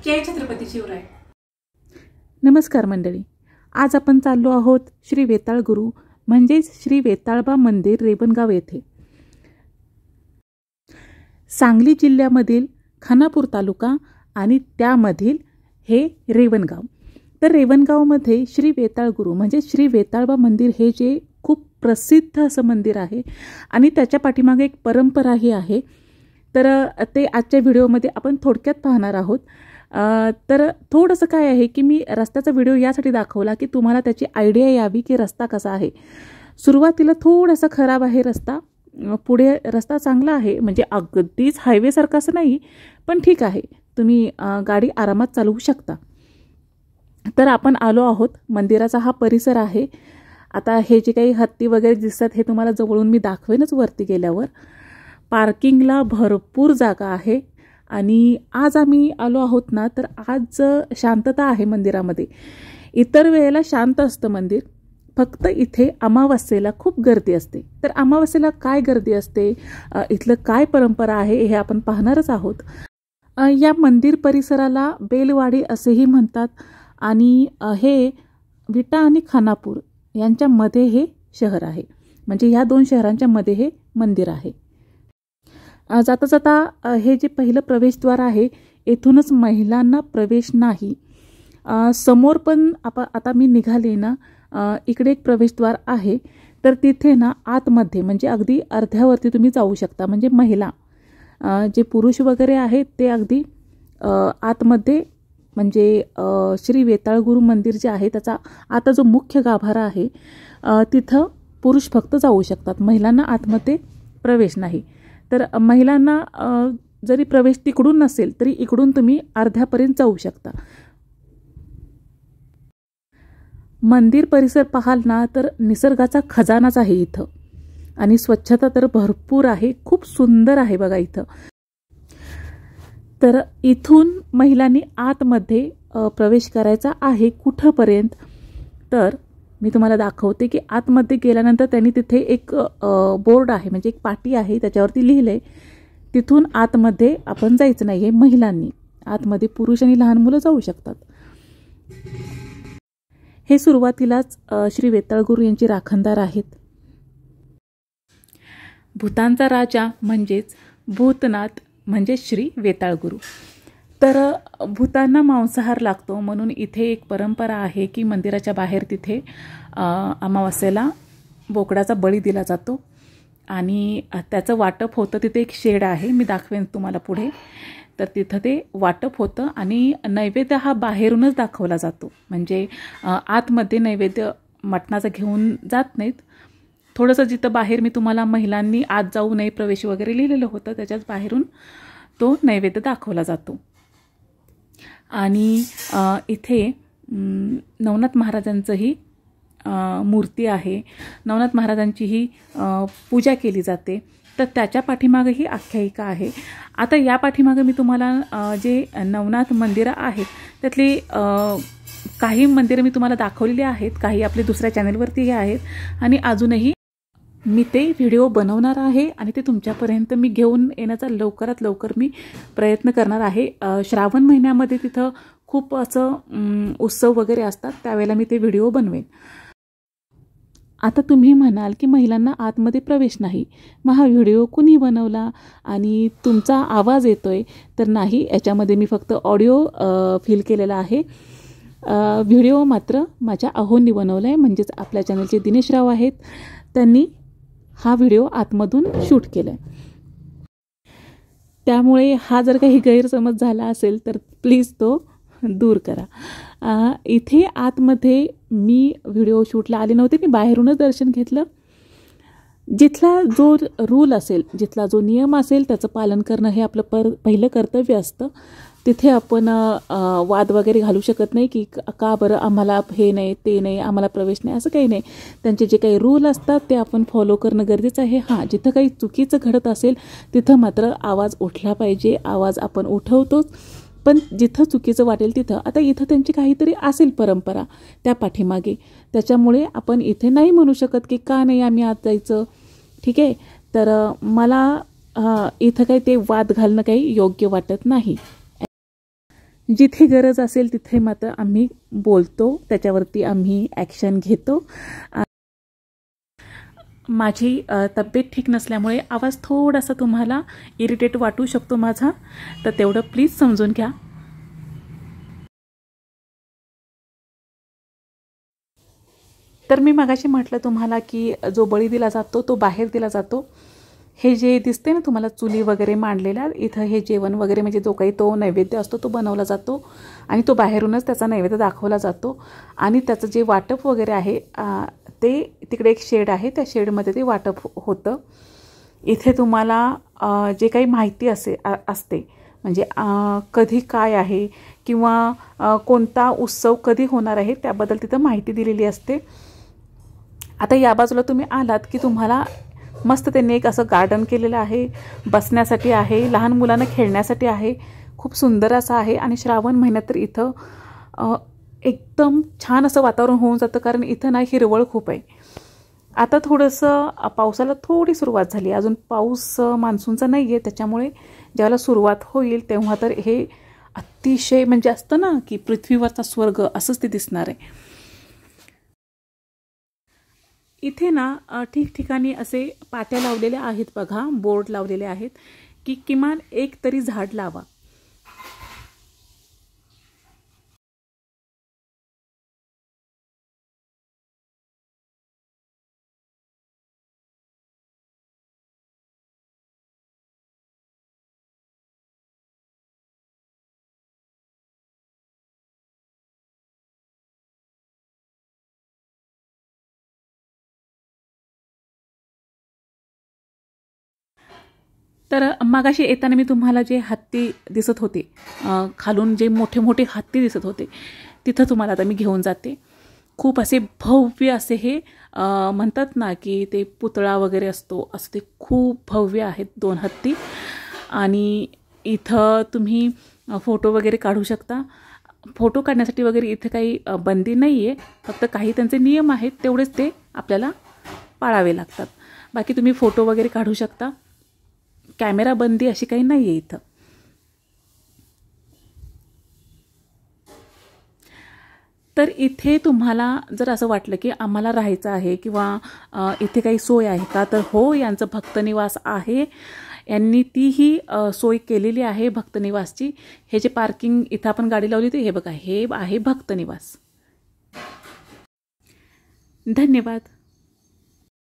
जय छत्रपती शिवराय। नमस्कार मंडळी, आज आपण चाललो आहोत श्री वेताळ गुरु म्हणजेच श्री वेताळबा मंदिर रेवणगाव येथे। सांगली जिल्ह्यामधील खानापूर तालुका आणि त्यामधील हे रेवणगाव। तर रेवणगावमध्ये श्री वेताळ गुरु म्हणजे श्री वेताळबा मंदिर हे जे खूप प्रसिद्ध असं मंदिर आहे आणि त्याच्या पाठीमागे एक परंपराही आहे। तर ते आजच्या व्हिडिओमध्ये आपण थोडक्यात पाहणार आहोत। तर थोडंसं काय आहे की मी रस्त्याचा व्हिडिओ यासाठी दाखवला की तुम्हाला त्याची आयडिया यावी की रस्ता कसा आहे। सुरुवातीला थोडासा खराब आहे रस्ता, पुढे रस्ता चांगला आहे, म्हणजे अगदीच हायवे सारखा असं नाही पण ठीक आहे, तुम्ही गाडी आरामात चालवू शकता। तर आपण आलो आहोत, मंदिराचा हा परिसर आहे। आता हे जे काही हत्ती वगैरे दिसतात हे तुम्हाला जवळून मी दाखवेनच वरती गेल्यावर। पार्किंगला भरपूर जागा आहे आणि आज आम्ही आलो आहोत ना, तर आज शांतता आहे मंदिरामध्ये। इतर वेळेला शांत असतं मंदिर, फक्त इथे अमावास्येला खूप गर्दी असते। तर अमावास्येला काय गर्दी असते, इथलं काय परंपरा आहे हे आपण पाहणारच आहोत। या मंदिर परिसराला बेलवाडी असेही म्हणतात आणि हे विटा आणि खानापूर यांच्यामध्ये हे शहर आहे, म्हणजे ह्या दोन शहरांच्या मध्ये हे मंदिर आहे। जाता जाता हे जे पहिलं प्रवेशद्वार आहे येथूनच महिलांना प्रवेश नाही। समोर पण आता मी निघाले ना, इकडे एक प्रवेशद्वार आहे, तर तिथे ना आतमध्ये म्हणजे अगदी अर्ध्यावरती तुम्ही जाऊ शकता। म्हणजे महिला, जे पुरुष वगैरे आहेत ते अगदी आतमध्ये, म्हणजे श्री वेताळ गुरु मंदिर जे आहे त्याचा आता जो मुख्य गाभारा आहे तिथं पुरुष फक्त जाऊ शकतात, महिलांना आतमध्ये प्रवेश नाही। तर महिलांना जरी प्रवेश तिकडून नसेल तरी इकडून तुम्ही अर्ध्यापर्यंत जाऊ शकता। मंदिर परिसर पाहाल ना तर निसर्गाचा खजानाच आहे इथं, आणि स्वच्छता तर भरपूर आहे, खूप सुंदर आहे बघा इथं। तर इथून महिलांनी आतमध्ये प्रवेश करायचा आहे कुठपर्यंत, तर मी तुम्हाला दाखवते की आतमध्ये गेल्यानंतर त्यांनी तिथे एक बोर्ड आहे, म्हणजे एक पाटी आहे, त्याच्यावरती लिहिलंय तिथून आतमध्ये आपण जायचं नाहीये महिलांनी, आतमध्ये पुरुष आणि लहान मुलं जाऊ शकतात। हे सुरुवातीलाच श्री वेताळ गुरु यांची राखणदार आहेत। भूतांचा राजा म्हणजेच भूतनाथ म्हणजे श्री वेताळ गुरु। तर भूतांना मांसाहार लागतो म्हणून इथे एक परंपरा आहे की मंदिराच्या बाहेर तिथे अमावास्येला बोकडाचा बळी दिला जातो आणि त्याचं वाटप होतं। तिथे एक शेड आहे, मी दाखवेन तुम्हाला पुढे। तर तिथं ते वाटप होतं आणि नैवेद्य हा बाहेरूनच दाखवला जातो, म्हणजे आतमध्ये नैवेद्य मटणाचा घेऊन जात नाहीत। थोडंसं जिथं बाहेर मी तुम्हाला महिलांनी आत जाऊ नये प्रवेश वगैरे लिहिलेलं होतं, त्याच्याच बाहेरून तो नैवेद्य दाखवला जातो। आणि इथे नवनाथ महाराजांचंही मूर्ती आहे, नवनाथ महाराजांचीही पूजा केली जाते, तर त्याच्या पाठीमागेही आख्यायिका आहे। आता या पाठीमागे मी तुम्हाला जे नवनाथ मंदिरं आहेत त्यातली काही मंदिरं मी तुम्हाला दाखवलेली आहेत, काही आपले दुसऱ्या चॅनलवरतीही आहेत आणि अजूनही मी ते व्हिडिओ बनवणार आहे आणि ते तुमच्यापर्यंत मी घेऊन येण्याचा लवकरात लवकर मी प्रयत्न करणार आहे। श्रावण महिन्यामध्ये तिथं खूप असं उत्सव वगैरे असतात, त्यावेळेला मी ते व्हिडिओ बनवेन। आता तुम्ही म्हणाल की महिलांना आतमध्ये प्रवेश नाही, मग हा व्हिडिओ कुणी बनवला आणि तुमचा आवाज येतोय, तर नाही, याच्यामध्ये मी फक्त ऑडिओ फिल केलेला आहे। व्हिडिओ मात्र माझ्या अहोंनी बनवला आहे, म्हणजेच आपल्या चॅनलचे दिनेश राव आहेत, त्यांनी हा व्हिडिओ आतमधून शूट केलाय। त्यामुळे हा जर काही गैरसमज झाला असेल तर प्लीज तो दूर करा। इथे आतमध्ये मी व्हिडिओ शूटला आले नव्हते, मी बाहेरूनच दर्शन घेतलं। जिथला जो रूल असेल, जिथला जो नियम असेल त्याचं पालन करणं हे आपलं पहिलं कर्तव्य असतं। तिथे आपण वाद वगैरे घालू शकत नाही की का बरं आम्हाला हे नाही ते नाही, आम्हाला प्रवेश नाही, असं काही नाही। त्यांचे जे काही रूल असतात ते आपण फॉलो करणं गरजेचं आहे। हां, जिथं काही चुकीचं घडत असेल तिथं मात्र आवाज उठला पाहिजे, आवाज आपण उठवतोच, पण जिथं चुकीचं वाटेल तिथं, आता इथं त्यांची काहीतरी असेल परंपरा त्या पाठीमागे, त्याच्यामुळे आपण इथे नाही म्हणू शकत की का नाही आम्ही आत जायचं, ठीक आहे। तर मला इथं काही ते वाद घालणं काही योग्य वाटत नाही। जिथे गरज असेल तिथे मात्र आम्ही बोलतो, त्याच्यावरती आम्ही ॲक्शन घेतो. माझी तब्येत ठीक नसल्यामुळे आवाज थोडासा तुम्हाला इरिटेट वाटू शकतो माझा, तर तेवढं प्लीज समजून घ्या. तर मी मगाशी म्हटलं तुम्हाला की जो बळी दिला जातो तो बाहेर दिला जातो. हे जे दिसते ना तुम्हाला चुली वगैरे मांडलेल्या, इथं हे जेवण वगैरे म्हणजे जो काही तो नैवेद्य असतो तो बनवला जातो आणि तो बाहेरूनच त्याचा नैवेद्य दाखवला जातो. आणि त्याचं जे वाटप वगैरे आहे ते तिकडे एक शेड आहे, त्या शेडमध्ये ते वाटप होतं. इथे तुम्हाला जे काही माहिती असते म्हणजे कधी काय आहे किंवा कोणता उत्सव कधी होणार आहे त्याबद्दल तिथं माहिती दिलेली असते. आता या बाजूला तुम्ही आलात की तुम्हाला मस्त त्यांनी एक असं गार्डन केलेलं आहे, बसण्यासाठी आहे, लहान मुलांना खेळण्यासाठी आहे, खूप सुंदर असं आहे. आणि श्रावण महिन्यात तर इथं एकदम छान असं वातावरण होऊन जातं, कारण इथं ना हिरवळ खूप आहे. आता थोडंसं पावसाला थोडी सुरुवात झाली, अजून पाऊस मान्सूनचा नाही आहे, त्याच्यामुळे ज्यावेळेला सुरुवात होईल तेव्हा तर हे अतिशय म्हणजे असतं ना की पृथ्वीवरचा स्वर्ग असंच ते दिसणार आहे. इथे ना ठिकठिकाणी असे पाट्या लावलेल्या आहेत बघा, बोर्ड लावलेले आहेत की किमान एक तरी झाड लावा. तर मगाशी येताना मी तुम्हाला जे हत्ती दिसत होते, खालून जे मोठे मोठे हत्ती दिसत होते, तिथं तुम्हाला आता मी घेऊन जाते. खूप असे भव्य असे हे म्हणतात ना की ते पुतळा वगैरे असतो असं, ते खूप भव्य आहेत 2 हत्ती. आणि इथं तुम्ही फोटो वगैरे काढू शकता. फोटो काढण्यासाठी वगैरे इथे काही बंदी नाही आहे, फक्त काही त्यांचे नियम आहेत तेवढेच ते आपल्याला पाळावे लागतात. बाकी तुम्ही फोटो वगैरे काढू शकता, कॅमेरा बंदी अशी काही नाही आहे इथं. तर इथे तुम्हाला जर असं वाटलं की आम्हाला राहायचं आहे किंवा इथे काही सोय आहे का, तर हो, यांचं भक्तनिवास आहे. यांनी तीही सोय केलेली आहे भक्तनिवासची. हे जे पार्किंग इथं आपण गाडी लावली होती, हे बघा, हे आहे भक्तनिवास. धन्यवाद.